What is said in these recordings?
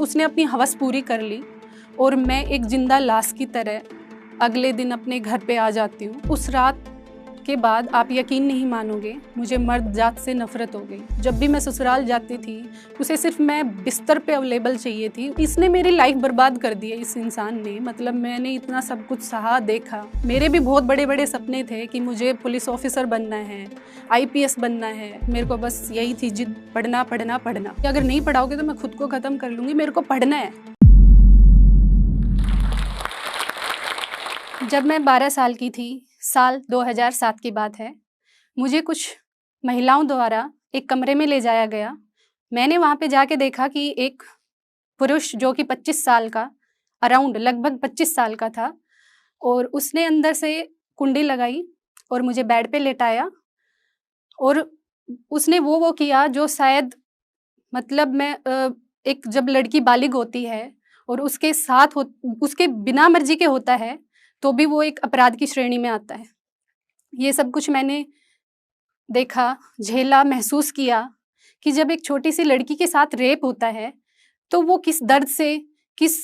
उसने अपनी हवस पूरी कर ली और मैं एक जिंदा लाश की तरह अगले दिन अपने घर पे आ जाती हूँ। उस रात के बाद आप यकीन नहीं मानोगे, मुझे मर्द जात से नफरत हो गई। जब भी मैं ससुराल जाती थी, उसे सिर्फ मैं बिस्तर पे अवेलेबल चाहिए थी। इसने मेरी लाइफ बर्बाद कर दी है, इस इंसान ने। मतलब मैंने इतना सब कुछ सहा, देखा। मेरे भी बहुत बड़े बड़े सपने थे कि मुझे पुलिस ऑफिसर बनना है, IPS बनना है। मेरे को बस यही थी जिद, पढ़ना पढ़ना पढ़ना। अगर नहीं पढ़ाओगे तो मैं खुद को ख़त्म कर लूँगी, मेरे को पढ़ना है। जब मैं 12 साल की थी, साल 2007 की बात है, मुझे कुछ महिलाओं द्वारा एक कमरे में ले जाया गया। मैंने वहाँ पे जाके देखा कि एक पुरुष जो कि 25 साल का, अराउंड लगभग 25 साल का था, और उसने अंदर से कुंडी लगाई और मुझे बेड पे लेटाया और उसने वो किया जो शायद, मतलब मैं एक जब लड़की बालिग होती है और उसके साथ उसके बिना मर्जी के होता है तो भी वो एक अपराध की श्रेणी में आता है। ये सब कुछ मैंने देखा, झेला, महसूस किया कि जब एक छोटी सी लड़की के साथ रेप होता है तो वो किस दर्द से, किस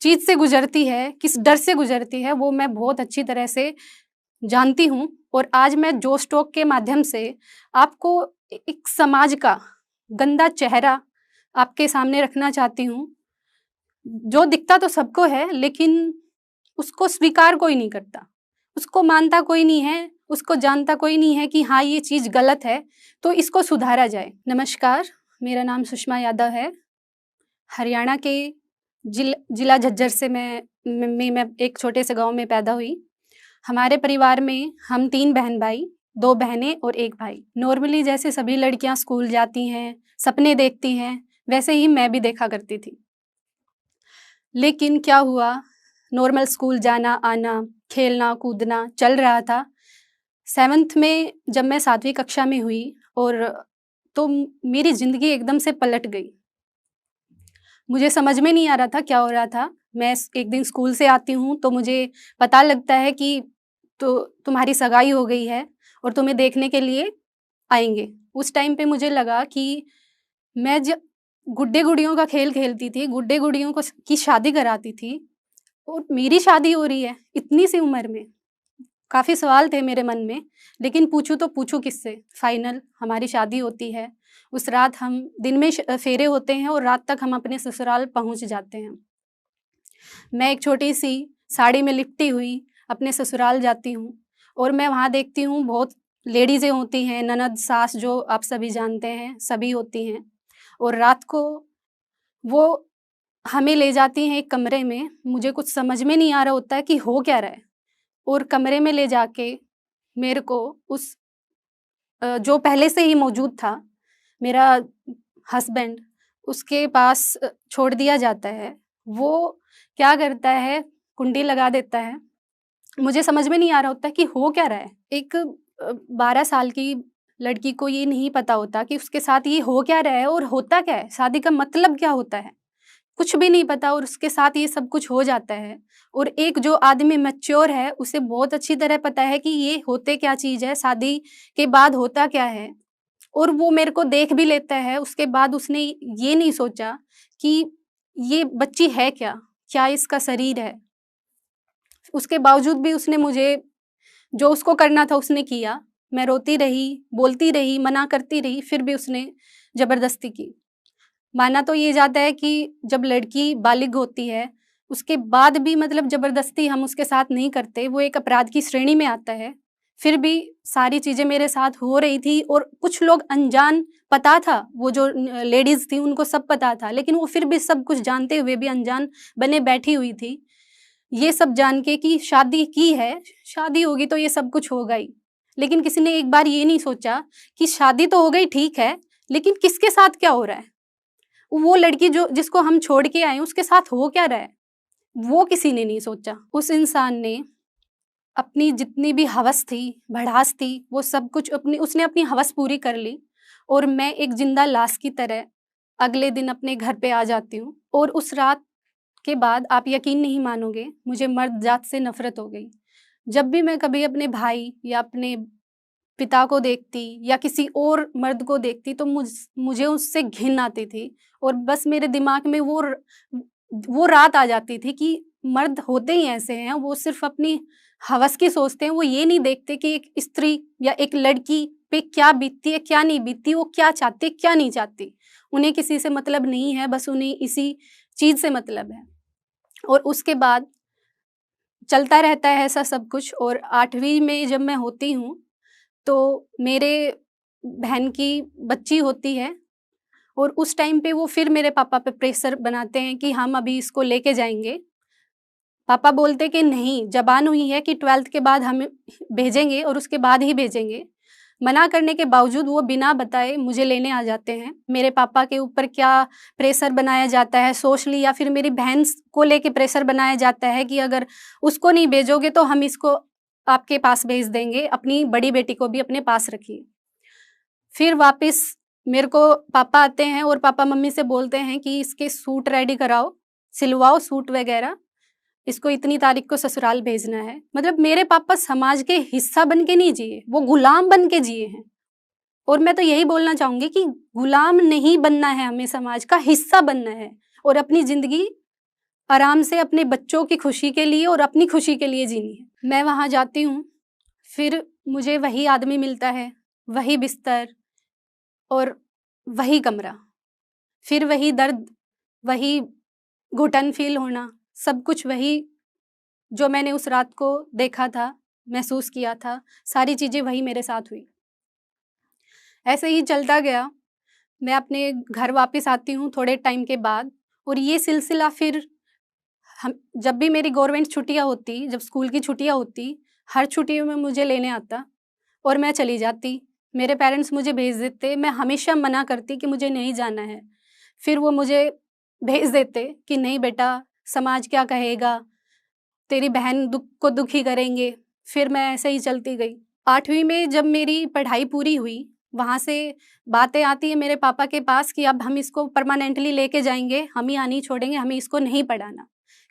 चीज़ से गुजरती है, किस डर से गुजरती है, वो मैं बहुत अच्छी तरह से जानती हूँ। और आज मैं जोश टॉक के माध्यम से आपको एक समाज का गंदा चेहरा आपके सामने रखना चाहती हूँ, जो दिखता तो सबको है लेकिन उसको स्वीकार कोई नहीं करता, उसको मानता कोई नहीं है, उसको जानता कोई नहीं है कि हाँ ये चीज़ गलत है, तो इसको सुधारा जाए। नमस्कार, मेरा नाम सुषमा यादव है। हरियाणा के जिला झज्जर से मैं एक छोटे से गांव में पैदा हुई। हमारे परिवार में हम 3 बहन भाई, 2 बहनें और 1 भाई। नॉर्मली जैसे सभी लड़कियां स्कूल जाती हैं, सपने देखती हैं, वैसे ही मैं भी देखा करती थी। लेकिन क्या हुआ, नॉर्मल स्कूल जाना आना, खेलना कूदना चल रहा था। 7th में जब मैं 7वीं कक्षा में हुई और तो मेरी ज़िंदगी एकदम से पलट गई। मुझे समझ में नहीं आ रहा था क्या हो रहा था। मैं एक दिन स्कूल से आती हूँ तो मुझे पता लगता है कि तो तुम्हारी सगाई हो गई है और तुम्हें देखने के लिए आएंगे। उस टाइम पे मुझे लगा कि मैं जब गुड्डे गुड़ियों का खेल खेलती थी, गुड्डे गुड़ियों को की शादी कराती थी और मेरी शादी हो रही है इतनी सी उम्र में। काफ़ी सवाल थे मेरे मन में, लेकिन पूछूँ तो पूछूँ किससे। फाइनल हमारी शादी होती है। उस रात हम दिन में फेरे होते हैं और रात तक हम अपने ससुराल पहुंच जाते हैं। मैं एक छोटी सी साड़ी में लिपटी हुई अपने ससुराल जाती हूँ और मैं वहाँ देखती हूँ बहुत लेडीज़ें होती हैं, ननद सास जो आप सभी जानते हैं, सभी होती हैं। और रात को वो हमें ले जाती हैं एक कमरे में। मुझे कुछ समझ में नहीं आ रहा होता है कि हो क्या रहा है। और कमरे में ले जाके मेरे को उस जो पहले से ही मौजूद था, मेरा हस्बैंड, उसके पास छोड़ दिया जाता है। वो क्या करता है, कुंडी लगा देता है। मुझे समझ में नहीं आ रहा होता कि हो क्या रहा है। एक 12 साल की लड़की को ये नहीं पता होता कि उसके साथ ये हो क्या रहा है और होता क्या है, शादी का मतलब क्या होता है, कुछ भी नहीं पता और उसके साथ ये सब कुछ हो जाता है। और एक जो आदमी मैच्योर है उसे बहुत अच्छी तरह पता है कि ये होते क्या चीज़ है, शादी के बाद होता क्या है। और वो मेरे को देख भी लेता है। उसके बाद उसने ये नहीं सोचा कि ये बच्ची है क्या, क्या इसका शरीर है। उसके बावजूद भी उसने मुझे, जो उसको करना था उसने किया। मैं रोती रही, बोलती रही, मना करती रही, फिर भी उसने ज़बरदस्ती की। माना तो ये जाता है कि जब लड़की बालिग होती है उसके बाद भी मतलब ज़बरदस्ती हम उसके साथ नहीं करते, वो एक अपराध की श्रेणी में आता है। फिर भी सारी चीज़ें मेरे साथ हो रही थी और कुछ लोग अनजान, पता था, वो जो लेडीज़ थी उनको सब पता था, लेकिन वो फिर भी सब कुछ जानते हुए भी अनजान बने बैठी हुई थी। ये सब जान के कि शादी की है, शादी होगी तो ये सब कुछ होगा ही। लेकिन किसी ने एक बार ये नहीं सोचा कि शादी तो हो गई ठीक है, लेकिन किसके साथ क्या हो रहा है, वो लड़की जो जिसको हम छोड़ के आए उसके साथ हो क्या रहा है, वो किसी ने नहीं सोचा। उस इंसान ने अपनी जितनी भी हवस थी, भड़ास थी, वो सब कुछ उसने अपनी हवस पूरी कर ली और मैं एक जिंदा लाश की तरह अगले दिन अपने घर पे आ जाती हूँ। और उस रात के बाद आप यकीन नहीं मानोगे, मुझे मर्द जात से नफरत हो गई। जब भी मैं कभी अपने भाई या अपने पिता को देखती या किसी और मर्द को देखती तो मुझे उससे घिन आती थी, और बस मेरे दिमाग में वो रात आ जाती थी कि मर्द होते ही ऐसे हैं, वो सिर्फ अपनी हवस की सोचते हैं, वो ये नहीं देखते कि एक स्त्री या एक लड़की पे क्या बीतती है, क्या नहीं बीतती, वो क्या चाहती, क्या नहीं चाहती। उन्हें किसी से मतलब नहीं है, बस उन्हें इसी चीज़ से मतलब है। और उसके बाद चलता रहता है ऐसा सब कुछ। और 8वीं में जब मैं होती हूँ, तो मेरे बहन की बच्ची होती है, और उस टाइम पे वो फिर मेरे पापा पे प्रेशर बनाते हैं कि हम अभी इसको लेके जाएँगे। पापा बोलते कि नहीं, ज़बान हुई है कि 12th के बाद हम भेजेंगे और उसके बाद ही भेजेंगे। मना करने के बावजूद वो बिना बताए मुझे लेने आ जाते हैं। मेरे पापा के ऊपर क्या प्रेशर बनाया जाता है सोशली, या फिर मेरी बहन को लेके प्रेशर बनाया जाता है कि अगर उसको नहीं भेजोगे तो हम इसको आपके पास भेज देंगे, अपनी बड़ी बेटी को भी अपने पास रखिए। फिर वापस मेरे को पापा आते हैं और पापा मम्मी से बोलते हैं कि इसके सूट रेडी कराओ, सिलवाओ सूट वगैरह, इसको इतनी तारीख को ससुराल भेजना है। मतलब मेरे पापा समाज के हिस्सा बन के नहीं जिए, वो गुलाम बन के जिए हैं। और मैं तो यही बोलना चाहूँगी कि गुलाम नहीं बनना है, हमें समाज का हिस्सा बनना है और अपनी ज़िंदगी आराम से अपने बच्चों की खुशी के लिए और अपनी खुशी के लिए जीनी है। मैं वहाँ जाती हूँ, फिर मुझे वही आदमी मिलता है, वही बिस्तर और वही कमरा, फिर वही दर्द, वही घुटन फ़ील होना, सब कुछ वही जो मैंने उस रात को देखा था, महसूस किया था, सारी चीज़ें वही मेरे साथ हुई। ऐसे ही चलता गया, मैं अपने घर वापस आती हूँ थोड़े टाइम के बाद, और ये सिलसिला फिर हम जब भी मेरी गवर्नमेंट छुट्टियाँ होती, जब स्कूल की छुट्टियाँ होती, हर छुट्टियों में मुझे लेने आता और मैं चली जाती। मेरे पेरेंट्स मुझे भेज देते, मैं हमेशा मना करती कि मुझे नहीं जाना है। फिर वो मुझे भेज देते कि नहीं बेटा, समाज क्या कहेगा, तेरी बहन को दुखी करेंगे। फिर मैं ऐसे ही चलती गई। 8वीं में जब मेरी पढ़ाई पूरी हुई, वहाँ से बातें आती हैं मेरे पापा के पास कि अब हम इसको परमानेंटली लेके जाएँगे, हम यहाँ नहीं छोड़ेंगे, हमें इसको नहीं पढ़ाना।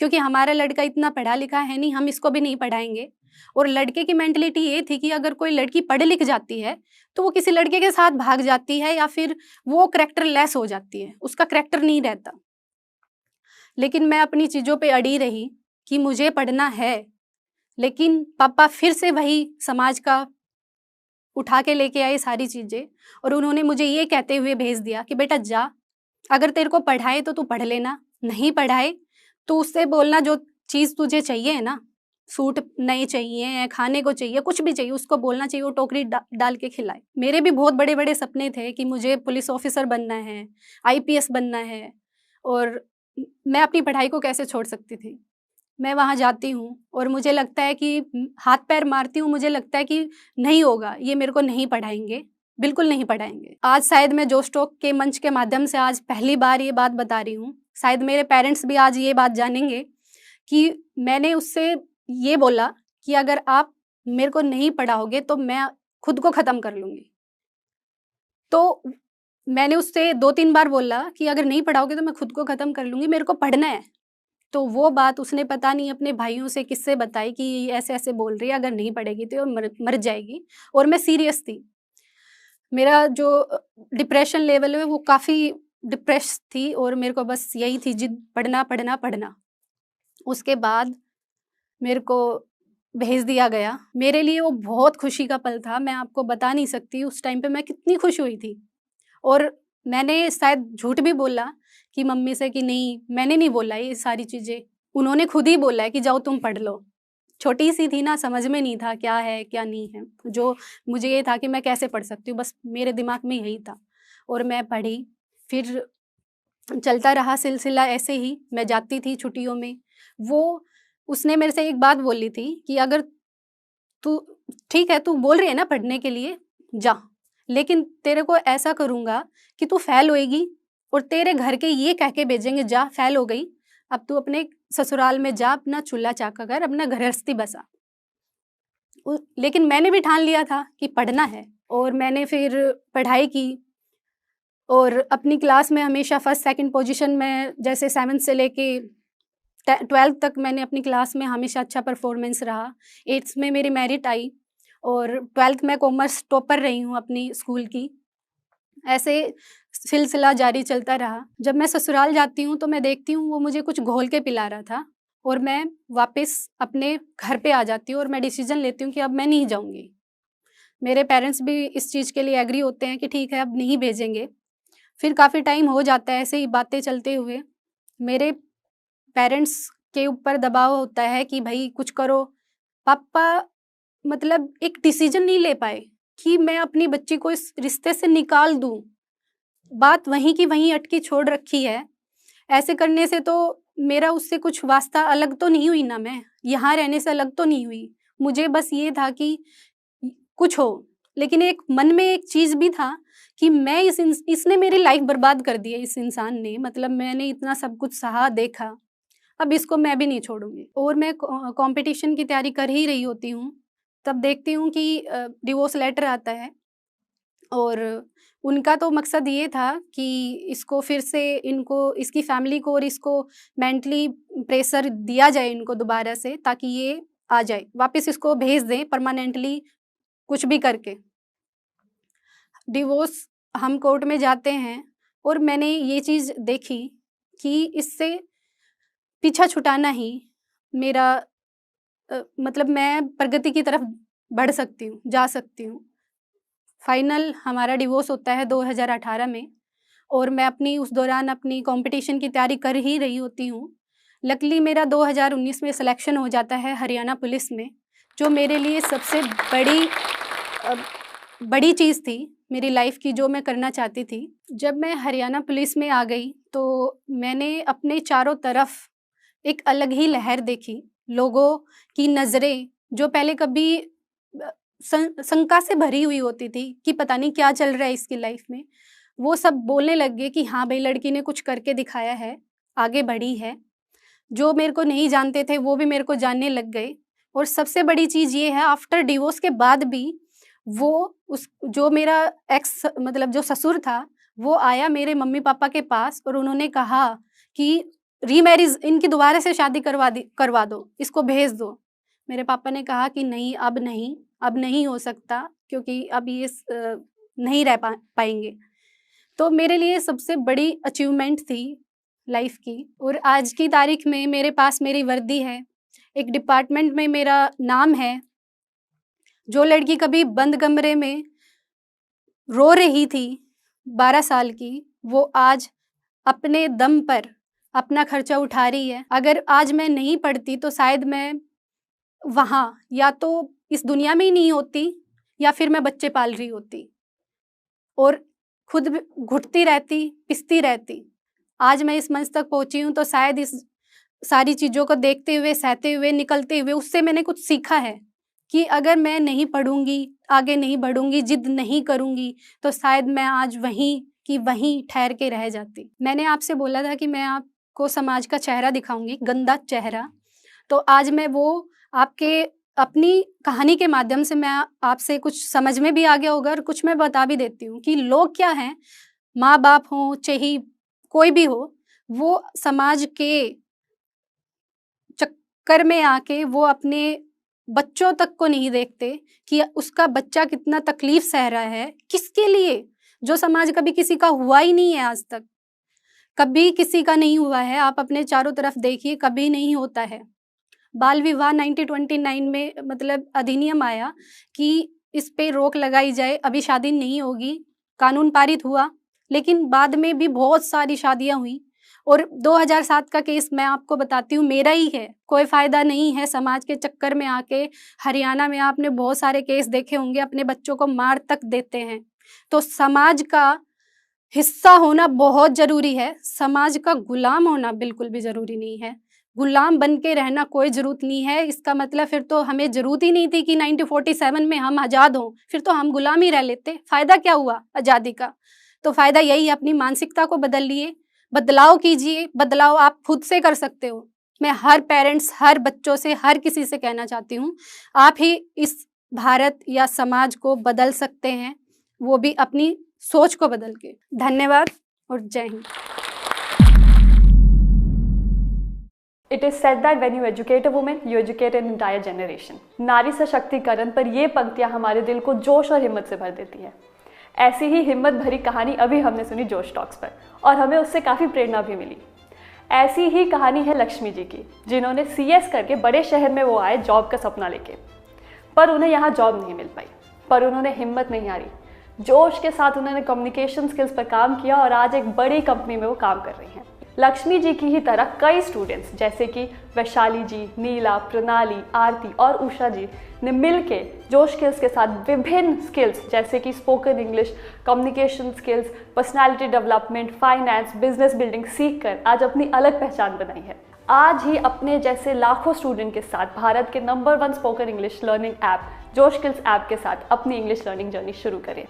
क्योंकि हमारा लड़का इतना पढ़ा लिखा है नहीं, हम इसको भी नहीं पढ़ाएँगे। और लड़के की मेंटालिटी ये थी कि अगर कोई लड़की पढ़ लिख जाती है, तो वो किसी लड़के के साथ भाग जाती है या फिर वो करैक्टर लेस हो जाती है, उसका करैक्टर नहीं रहता। लेकिन मैं अपनी चीज़ों पे अड़ी रही कि मुझे पढ़ना है, लेकिन पापा फिर से वही समाज का उठा के लेके आए सारी चीज़ें, और उन्होंने मुझे ये कहते हुए भेज दिया कि बेटा जा, अगर तेरे को पढ़ाए तो तू पढ़ लेना, नहीं पढ़ाए तो उससे बोलना जो चीज़ तुझे चाहिए है ना, सूट नए चाहिए, खाने को चाहिए, कुछ भी चाहिए, उसको बोलना चाहिए, वो टोकरी डाल के खिलाए। मेरे भी बहुत बड़े-बड़े सपने थे कि मुझे पुलिस ऑफ़िसर बनना है, आईपीएस बनना है, और मैं अपनी पढ़ाई को कैसे छोड़ सकती थी। मैं वहाँ जाती हूँ और मुझे लगता है कि हाथ-पैर मारती हूँ, मुझे लगता है कि नहीं होगा, ये मेरे को नहीं पढ़ाएँगे, बिल्कुल नहीं पढ़ाएँगे। आज शायद मैं जोश टॉक के मंच के माध्यम से आज पहली बार ये बात बता रही हूँ। शायद मेरे पेरेंट्स भी आज ये बात जानेंगे कि मैंने उससे ये बोला कि अगर आप मेरे को नहीं पढ़ाओगे तो मैं खुद को ख़त्म कर लूँगी। तो मैंने उससे 2-3 बार बोला कि अगर नहीं पढ़ाओगे तो मैं खुद को ख़त्म कर लूँगी, मेरे को पढ़ना है। तो वो बात उसने पता नहीं अपने भाइयों से किससे बताई कि ये ऐसे-ऐसे बोल रही है, अगर नहीं पढ़ेगी तो मर जाएगी, और मैं सीरियस थी। मेरा जो डिप्रेशन लेवल है वो काफ़ी डिप्रेस थी, और मेरे को बस यही थी जिद, पढ़ना, पढ़ना, पढ़ना। उसके बाद मेरे को भेज दिया गया। मेरे लिए वो बहुत खुशी का पल था, मैं आपको बता नहीं सकती उस टाइम पे मैं कितनी खुश हुई थी। और मैंने शायद झूठ भी बोला कि मम्मी से कि नहीं, मैंने नहीं बोला ये सारी चीज़ें, उन्होंने खुद ही बोला है कि जाओ तुम पढ़ लो। छोटी-सी थी ना, समझ में नहीं था क्या है, क्या नहीं है। जो मुझे ये था कि मैं कैसे पढ़ सकती हूँ, बस मेरे दिमाग में यही था, और मैं पढ़ी। फिर चलता रहा सिलसिला ऐसे ही, मैं जाती थी छुट्टियों में। वो उसने मेरे से एक बात बोली थी कि अगर तू ठीक है, तू बोल रही है ना पढ़ने के लिए, जा। लेकिन तेरे को ऐसा करूँगा कि तू फ़ेल होएगी और तेरे घर के ये कह के भेजेंगे, जा फ़ेल हो गई, अब तू अपने ससुराल में जा, अपना चूल्हा चाका कर, अपना गृहस्थी बसा। लेकिन मैंने भी ठान लिया था कि पढ़ना है, और मैंने फिर पढ़ाई की, और अपनी क्लास में हमेशा फर्स्ट सेकंड पोजीशन में, जैसे 7th से लेके 12th तक मैंने अपनी क्लास में हमेशा अच्छा परफॉर्मेंस रहा। 8th में मेरी मेरिट आई, और 12th में कॉमर्स टॉपर रही हूँ अपनी स्कूल की। ऐसे सिलसिला जारी चलता रहा। जब मैं ससुराल जाती हूँ तो मैं देखती हूँ वो मुझे कुछ घोल के पिला रहा था और मैं वापस अपने घर पे आ जाती हूँ और मैं डिसीजन लेती हूँ कि अब मैं नहीं जाऊँगी। मेरे पेरेंट्स भी इस चीज़ के लिए एग्री होते हैं कि ठीक है अब नहीं भेजेंगे। फिर काफ़ी टाइम हो जाता है ऐसे ही बातें चलते हुए। मेरे पेरेंट्स के ऊपर दबाव होता है कि भई कुछ करो। पापा मतलब एक डिसीजन नहीं ले पाए कि मैं अपनी बच्ची को इस रिश्ते से निकाल दूँ। बात वहीं की वहीं अटकी छोड़ रखी है। ऐसे करने से तो मेरा उससे कुछ वास्ता, अलग तो नहीं हुई ना मैं, यहाँ रहने से अलग तो नहीं हुई। मुझे बस ये था कि कुछ हो, लेकिन एक मन में एक चीज़ भी था कि मैं इसने मेरी लाइफ़ बर्बाद कर दी है इस इंसान ने, मतलब मैंने इतना सब कुछ सहा, देखा, अब इसको मैं भी नहीं छोड़ूँगी। और मैं कॉम्पिटिशन की तैयारी कर ही रही होती हूँ, तब देखती हूँ कि डिवोर्स लेटर आता है और उनका तो मकसद ये था कि इसको फिर से इनको, इसकी फैमिली को और इसको मेंटली प्रेशर दिया जाए इनको दोबारा से, ताकि ये आ जाए, वापस इसको भेज दें परमानेंटली कुछ भी करके। डिवोर्स हम कोर्ट में जाते हैं और मैंने ये चीज़ देखी कि इससे पीछा छुटाना ही मेरा मतलब मैं प्रगति की तरफ बढ़ सकती हूँ, जा सकती हूँ। फाइनल हमारा डिवोर्स होता है 2018 में और मैं अपनी उस दौरान अपनी कंपटीशन की तैयारी कर ही रही होती हूँ। लकीली मेरा 2019 में सिलेक्शन हो जाता है हरियाणा पुलिस में, जो मेरे लिए सबसे बड़ी चीज़ थी मेरी लाइफ की, जो मैं करना चाहती थी। जब मैं हरियाणा पुलिस में आ गई तो मैंने अपने चारों तरफ एक अलग ही लहर देखी। लोगों की नज़रें जो पहले कभी शंका से भरी हुई होती थी कि पता नहीं क्या चल रहा है इसकी लाइफ में, वो सब बोलने लग गए कि हाँ भाई लड़की ने कुछ करके दिखाया है, आगे बढ़ी है। जो मेरे को नहीं जानते थे वो भी मेरे को जानने लग गए। और सबसे बड़ी चीज़ ये है, आफ्टर डिवोर्स के बाद भी वो उस जो मेरा एक्स मतलब जो ससुर था, वो आया मेरे मम्मी पापा के पास और उन्होंने कहा कि रीमैरिज, इनकी दोबारा से शादी करवा दो, इसको भेज दो। मेरे पापा ने कहा कि नहीं, अब नहीं हो सकता, क्योंकि अब ये नहीं रह पाएंगे। तो मेरे लिए सबसे बड़ी अचीवमेंट थी लाइफ की। और आज की तारीख में मेरे पास मेरी वर्दी है, एक डिपार्टमेंट में मेरा नाम है। जो लड़की कभी बंद कमरे में रो रही थी 12 साल की, वो आज अपने दम पर अपना खर्चा उठा रही है। अगर आज मैं नहीं पढ़ती तो शायद मैं वहाँ या तो इस दुनिया में ही नहीं होती या फिर मैं बच्चे पाल रही होती और खुद भी घुटती रहती, पिसती रहती। आज मैं इस मंच तक पहुँची हूँ तो शायद इस सारी चीज़ों को देखते हुए, सहते हुए, निकलते हुए उससे मैंने कुछ सीखा है कि अगर मैं नहीं पढ़ूँगी, आगे नहीं बढ़ूँगी, ज़िद नहीं करूँगी, तो शायद मैं आज वहीं की वहीं ठहर के रह जाती। मैंने आपसे बोला था कि मैं आपको समाज का चेहरा दिखाऊँगी, गंदा चेहरा। तो आज मैं वो आपके अपनी कहानी के माध्यम से मैं आपसे कुछ समझ में भी आ गया होगा और कुछ मैं बता भी देती हूँ कि लोग क्या हैं, माँ-बाप हों, चाहे कोई भी हो, वो समाज के चक्कर में आके वो अपने बच्चों तक को नहीं देखते कि उसका बच्चा कितना तकलीफ सह रहा है, किसके लिए, जो समाज कभी किसी का हुआ ही नहीं है आज तक, कभी किसी का नहीं हुआ है। आप अपने चारों तरफ देखिए, कभी नहीं होता है। बाल विवाह 1929 में मतलब अधिनियम आया कि इस पे रोक लगाई जाए, अभी शादी नहीं होगी, कानून पारित हुआ, लेकिन बाद में भी बहुत सारी शादियां हुई। और 2007 का केस मैं आपको बताती हूँ, मेरा ही है। कोई फ़ायदा नहीं है समाज के चक्कर में आके। हरियाणा में आपने बहुत सारे केस देखे होंगे, अपने बच्चों को मार तक देते हैं। तो समाज का हिस्सा होना बहुत ज़रूरी है, समाज का गुलाम होना बिल्कुल भी ज़रूरी नहीं है। गुलाम बन के रहना कोई ज़रूरत नहीं है। इसका मतलब फिर तो हमें ज़रूरत ही नहीं थी कि 1947 में हम आज़ाद हों, फिर तो हम गुलाम ही रह लेते। फ़ायदा क्या हुआ आज़ादी का? तो फ़ायदा यही है, अपनी मानसिकता को बदलिए, बदलाव कीजिए। बदलाव आप खुद से कर सकते हो। मैं हर पेरेंट्स, हर बच्चों से, हर किसी से कहना चाहती हूँ, आप ही इस भारत या समाज को बदल सकते हैं, वो भी अपनी सोच को बदल के। धन्यवाद और जय Hind. It is said that when you educate a woman, you educate an entire generation. नारी सशक्तिकरण पर ये पंक्तियाँ हमारे दिल को जोश और हिम्मत से भर देती हैं। ऐसी ही हिम्मत भरी कहानी अभी हमने सुनी जोश टॉक्स पर, और हमें उससे काफ़ी प्रेरणा भी मिली। ऐसी ही कहानी है लक्ष्मी जी की, जिन्होंने CS करके बड़े शहर में वो आए जॉब का सपना लेके, पर उन्हें यहाँ जॉब नहीं मिल पाई। पर उन्होंने हिम्मत नहीं हारी, जोश के साथ उन्होंने कम्युनिकेशन स्किल्स पर काम किया और आज एक बड़ी कंपनी में वो काम कर रही हैं। लक्ष्मी जी की ही तरह कई स्टूडेंट्स जैसे कि वैशाली जी, नीला, प्रणाली, आरती और उषा जी ने मिलके जोश स्किल्स के साथ विभिन्न स्किल्स जैसे कि spoken English, communication skills, personality development, finance, business building सीख कर आज अपनी अलग पहचान बनाई है। आज ही अपने जैसे लाखों स्टूडेंट के साथ भारत के number 1 spoken English learning app जोश स्किल्स ऐप के साथ अपनी इंग्लिश लर्निंग जर्नी शुरू करें।